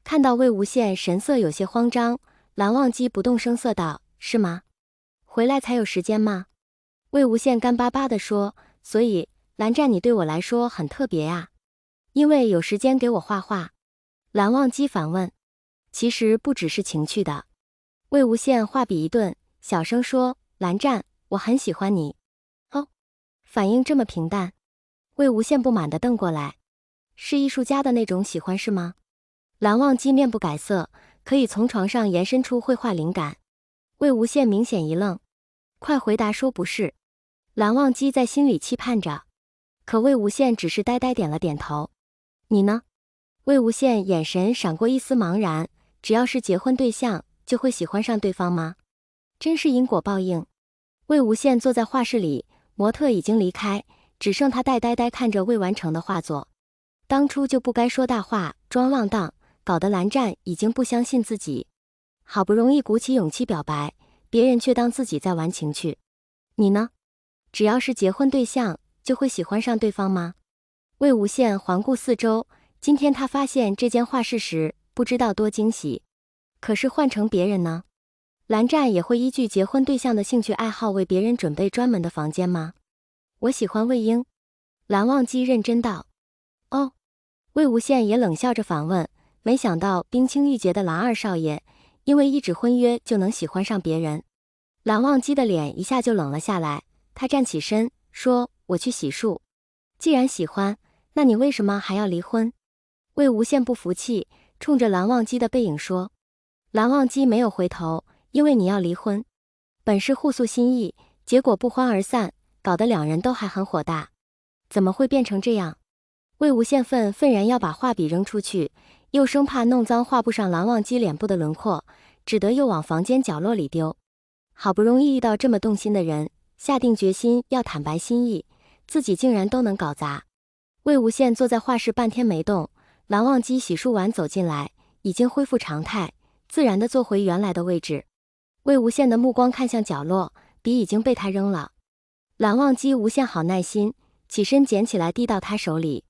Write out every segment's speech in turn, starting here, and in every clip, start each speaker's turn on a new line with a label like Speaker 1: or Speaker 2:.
Speaker 1: 看到魏无羡神色有些慌张，蓝忘机不动声色道：“是吗？回来才有时间吗？”魏无羡干巴巴地说：“所以，蓝湛你对我来说很特别呀，因为有时间给我画画。”蓝忘机反问：“其实不只是情趣的。”魏无羡画笔一顿，小声说：“蓝湛，我很喜欢你。”哦，反应这么平淡。魏无羡不满地瞪过来：“是艺术家的那种喜欢是吗？”蓝忘机面不改色，可以从床上延伸出绘画灵感。魏无羡明显一愣：“快回答说不是。”蓝忘机在心里期盼着，可魏无羡只是呆呆点了点头。“你呢？”魏无羡眼神闪过一丝茫然，只要是结婚对象，就会喜欢上对方吗？真是因果报应。魏无羡坐在画室里，模特已经离开，只剩他呆呆看着未完成的画作。当初就不该说大话，装浪荡，搞得蓝湛已经不相信自己。好不容易鼓起勇气表白，别人却当自己在玩情趣。你呢？只要是结婚对象，就会喜欢上对方吗？魏无羡环顾四周，今天他发现这间画室时，不知道多惊喜。可是换成别人呢？蓝湛也会依据结婚对象的兴趣爱好为别人准备专门的房间吗？我喜欢魏婴。蓝忘机认真道。哦。魏无羡也冷笑着反问，没想到冰清玉洁的蓝二少爷，因为一纸婚约就能喜欢上别人。蓝忘机的脸一下就冷了下来，他站起身说：“我去洗漱。”既然喜欢，那你为什么还要离婚？魏无羡不服气，冲着蓝忘机的背影说。蓝忘机没有回头，因为你要离婚。本是互诉心意，结果不欢而散，搞得两人都还很火大。怎么会变成这样？魏无羡愤然要把画笔扔出去，又生怕弄脏画布上蓝忘机脸部的轮廓，只得又往房间角落里丢。好不容易遇到这么动心的人，下定决心要坦白心意，自己竟然都能搞砸。魏无羡坐在画室半天没动，蓝忘机洗漱完走进来，已经恢复常态，自然地坐回原来的位置。魏无羡的目光看向角落，笔已经被他扔了。蓝忘机无限好耐心，起身捡起来递到他手里。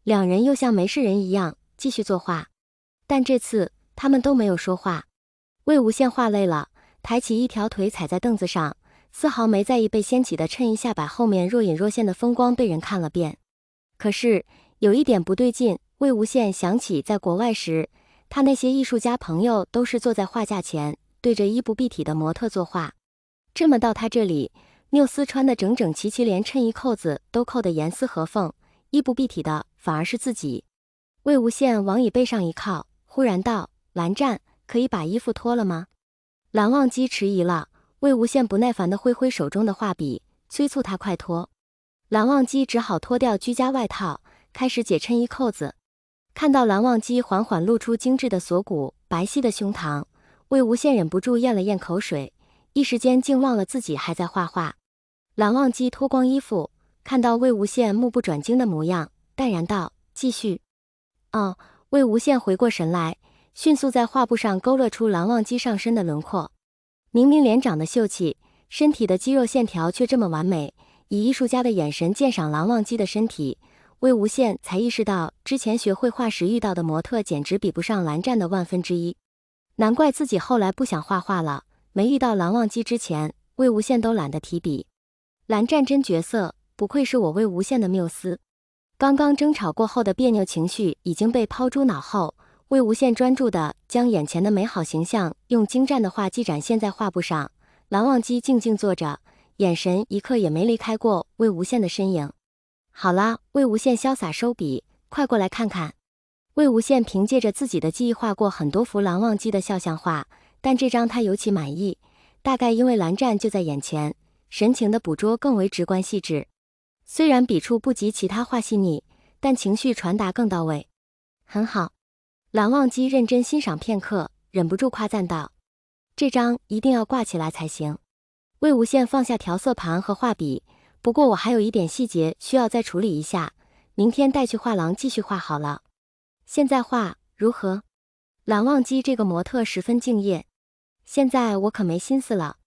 Speaker 1: 两人又像没事人一样继续作画，但这次他们都没有说话。魏无羡画累了，抬起一条腿踩在凳子上，丝毫没在意被掀起的衬衣下摆后面若隐若现的风光被人看了遍。可是有一点不对劲，魏无羡想起在国外时，他那些艺术家朋友都是坐在画架前，对着衣不蔽体的模特作画。这么到他这里，缪斯穿得整整齐齐，连衬衣扣子都扣得严丝合缝，衣不蔽体的反而是自己。魏无羡往椅背上一靠，忽然道：“蓝湛，可以把衣服脱了吗？”蓝忘机迟疑了，魏无羡不耐烦地挥挥手中的画笔，催促他快脱。蓝忘机只好脱掉居家外套，开始解衬衣扣子。看到蓝忘机缓缓露出精致的锁骨、白皙的胸膛，魏无羡忍不住咽了咽口水，一时间竟忘了自己还在画画。蓝忘机脱光衣服，看到魏无羡目不转睛的模样，淡然道：“继续。”哦。魏无羡回过神来，迅速在画布上勾勒出蓝忘机上身的轮廓。明明脸长得秀气，身体的肌肉线条却这么完美。以艺术家的眼神鉴赏蓝忘机的身体，魏无羡才意识到之前学绘画时遇到的模特简直比不上蓝湛的1/1000。难怪自己后来不想画画了，没遇到蓝忘机之前，魏无羡都懒得提笔。蓝湛真绝色，不愧是我魏无羡的缪斯。刚刚争吵过后的别扭情绪已经被抛诸脑后，魏无羡专注地将眼前的美好形象用精湛的画技展现在画布上。蓝忘机静静坐着，眼神一刻也没离开过魏无羡的身影。好啦，魏无羡潇洒收笔，快过来看看。魏无羡凭借着自己的记忆画过很多幅蓝忘机的肖像画，但这张他尤其满意，大概因为蓝湛就在眼前，神情的捕捉更为直观细致。虽然笔触不及其他画细腻，但情绪传达更到位。很好。蓝忘机认真欣赏片刻，忍不住夸赞道：“这张一定要挂起来才行。”魏无羡放下调色盘和画笔，不过我还有一点细节需要再处理一下，明天带去画廊继续画好了。现在画如何？蓝忘机这个模特十分敬业。现在我可没心思了。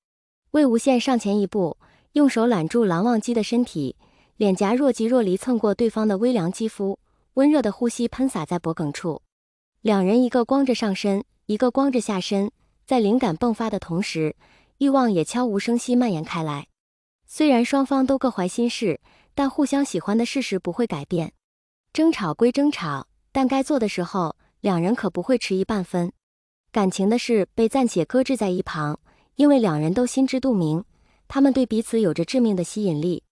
Speaker 1: 魏无羡上前一步，用手揽住蓝忘机的身体，脸颊若即若离蹭过对方的微凉肌肤，温热的呼吸喷洒在脖颈处。两人一个光着上身，一个光着下身，在灵感迸发的同时，欲望也悄无声息蔓延开来。虽然双方都各怀心事，但互相喜欢的事实不会改变。争吵归争吵，但该做的时候，两人可不会迟疑半分。感情的事被暂且搁置在一旁，因为两人都心知肚明，他们对彼此有着致命的吸引力。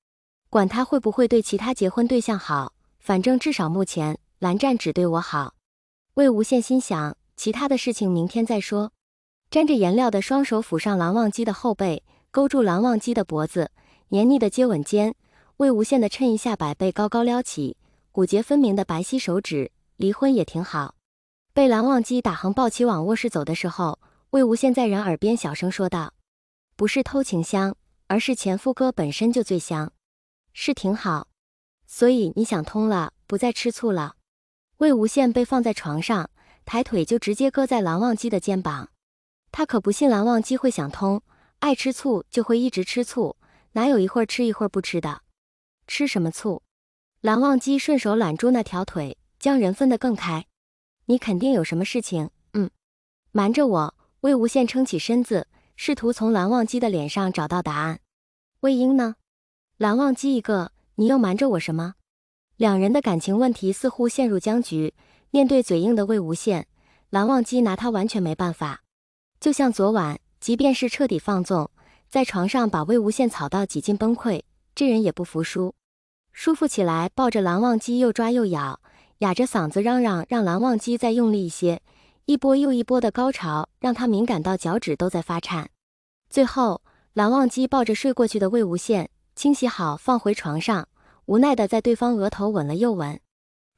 Speaker 1: 管他会不会对其他结婚对象好，反正至少目前蓝湛只对我好。魏无羡心想，其他的事情明天再说。沾着颜料的双手抚上蓝忘机的后背，勾住蓝忘机的脖子，黏腻的接吻间，魏无羡的衬衣下摆被高高撩起，骨节分明的白皙手指，离婚也挺好。被蓝忘机打横抱起往卧室走的时候，魏无羡在人耳边小声说道：“不是偷情香，而是前夫哥本身就最香，是挺好。所以你想通了，不再吃醋了。”魏无羡被放在床上，抬腿就直接搁在蓝忘机的肩膀。他可不信蓝忘机会想通，爱吃醋就会一直吃醋，哪有一会儿吃一会儿不吃的？吃什么醋？蓝忘机顺手揽住那条腿，将人分得更开。你肯定有什么事情，瞒着我。魏无羡撑起身子，试图从蓝忘机的脸上找到答案。魏婴呢？蓝忘机一个，你又瞒着我什么？两人的感情问题似乎陷入僵局，面对嘴硬的魏无羡，蓝忘机拿他完全没办法。就像昨晚，即便是彻底放纵，在床上把魏无羡吵到几近崩溃，这人也不服输。舒服起来，抱着蓝忘机又抓又咬，哑着嗓子嚷嚷，让蓝忘机再用力一些，一波又一波的高潮让他敏感到脚趾都在发颤。最后，蓝忘机抱着睡过去的魏无羡，清洗好放回床上，无奈的在对方额头吻了又吻。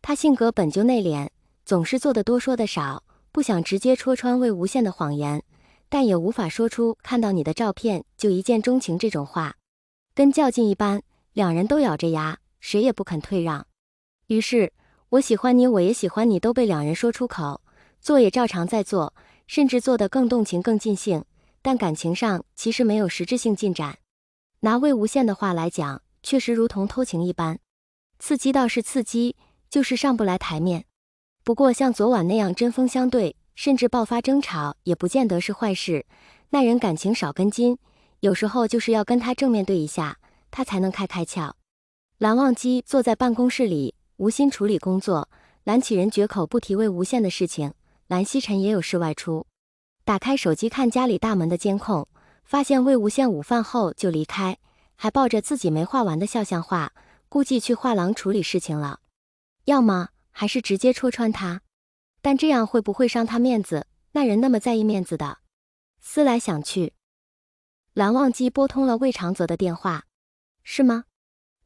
Speaker 1: 他性格本就内敛，总是做得多说得少，不想直接戳穿魏无羡的谎言，但也无法说出看到你的照片就一见钟情这种话。跟较劲一般，两人都咬着牙，谁也不肯退让。于是，我喜欢你，我也喜欢你都被两人说出口，做也照常在做，甚至做得更动情更尽兴，但感情上其实没有实质性进展。拿魏无羡的话来讲，确实如同偷情一般，刺激倒是刺激，就是上不来台面。不过像昨晚那样针锋相对，甚至爆发争吵，也不见得是坏事。那人感情少根筋，有时候就是要跟他正面对一下，他才能开窍。蓝忘机坐在办公室里，无心处理工作。蓝启仁绝口不提魏无羡的事情，蓝曦臣也有事外出。打开手机看家里大门的监控，发现魏无羡午饭后就离开，还抱着自己没画完的肖像画，估计去画廊处理事情了。要么还是直接戳穿他，但这样会不会伤他面子？那人那么在意面子的。思来想去，蓝忘机拨通了魏长泽的电话。是吗？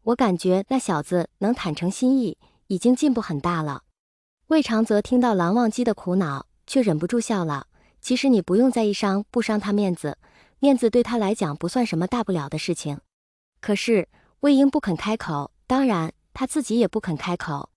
Speaker 1: 我感觉那小子能坦诚心意，已经进步很大了。魏长泽听到蓝忘机的苦恼，却忍不住笑了。其实你不用在意不伤他面子，面子对他来讲不算什么大不了的事情。可是魏婴不肯开口，当然他自己也不肯开口。